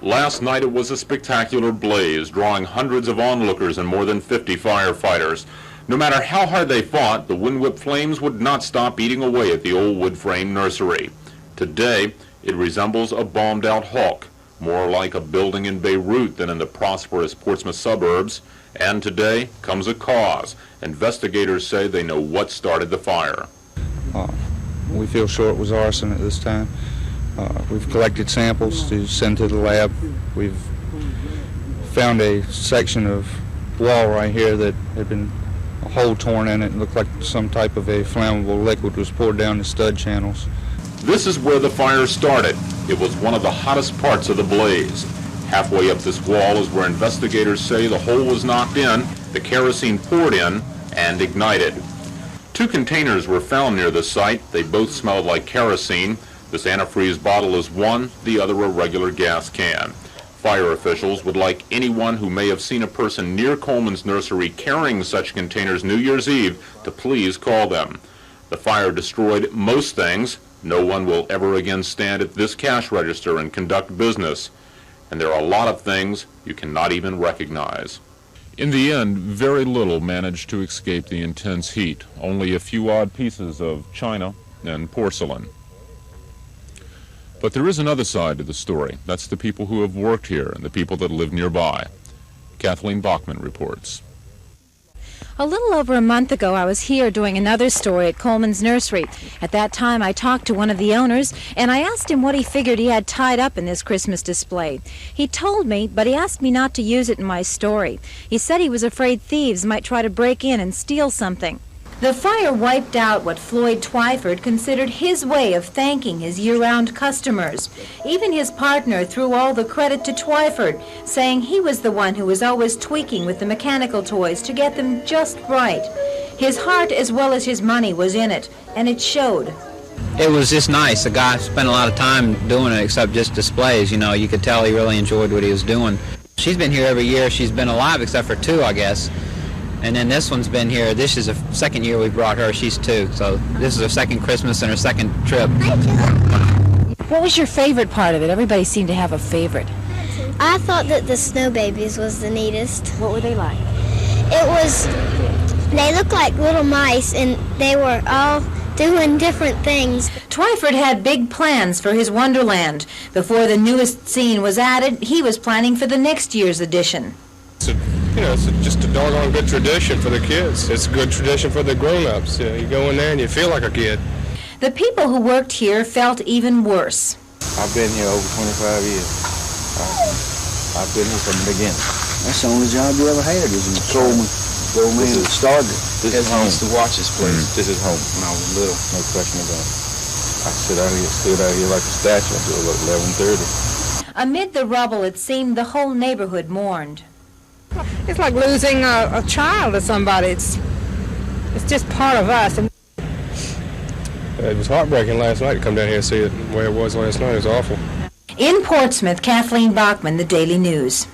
Last night it was a spectacular blaze, drawing hundreds of onlookers and more than 50 firefighters. No matter how hard they fought, the wind-whipped flames would not stop eating away at the old wood-frame nursery. Today, it resembles a bombed-out hawk, more like a building in Beirut than in the prosperous Portsmouth suburbs. And today comes a cause. Investigators say they know what started the fire. We feel sure it was arson at this time. We've collected samples to send to the lab. We've found a section of wall right here that had been a hole torn in it. It looked like some type of a flammable liquid was poured down the stud channels. This is where the fire started. It was one of the hottest parts of the blaze. Halfway up this wall is where investigators say the hole was knocked in, the kerosene poured in, and ignited. 2 containers were found near the site. They both smelled like kerosene. This antifreeze bottle is one, the other a regular gas can. Fire officials would like anyone who may have seen a person near Coleman's nursery carrying such containers New Year's Eve to please call them. The fire destroyed most things. No one will ever again stand at this cash register and conduct business. And there are a lot of things you cannot even recognize. In the end, very little managed to escape the intense heat, only a few odd pieces of china and porcelain. But there is another side to the story. That's the people who have worked here and the people that live nearby. Kathleen Bachman reports. A little over a month ago, I was here doing another story at Coleman's nursery. At that time, I talked to one of the owners, and I asked him what he figured he had tied up in this Christmas display. He told me, but he asked me not to use it in my story. He said he was afraid thieves might try to break in and steal something. The fire wiped out what Floyd Twyford considered his way of thanking his year-round customers. Even his partner threw all the credit to Twyford, saying he was the one who was always tweaking with the mechanical toys to get them just right. His heart as well as his money was in it, and it showed. It was just nice. The guy spent a lot of time doing it except just displays. You know, you could tell he really enjoyed what he was doing. She's been here every year. She's been alive except for 2, I guess. And then this one's been here. This is the second year we brought her. She's 2. So this is her second Christmas and her second trip. What was your favorite part of it? Everybody seemed to have a favorite. I thought that the snow babies was the neatest. What were they like? They looked like little mice, and they were all doing different things. Twyford had big plans for his Wonderland. Before the newest scene was added, he was planning for the next year's edition. It's just a doggone good tradition for the kids. It's a good tradition for the grown-ups. You go in there and you feel like a kid. The people who worked here felt even worse. I've been here over 25 years. I've been here from the beginning. That's the only job you ever had is in Coleman. Coleman started. This is home. I used to watch this place. This is home when I was little. No question about it. I stood out here like a statue until 11:30. Amid the rubble, it seemed the whole neighborhood mourned. It's like losing a child or somebody. It's just part of us. It was heartbreaking last night to come down here and see it the way it was last night. It was awful. In Portsmouth, Kathleen Bachman, The Daily News.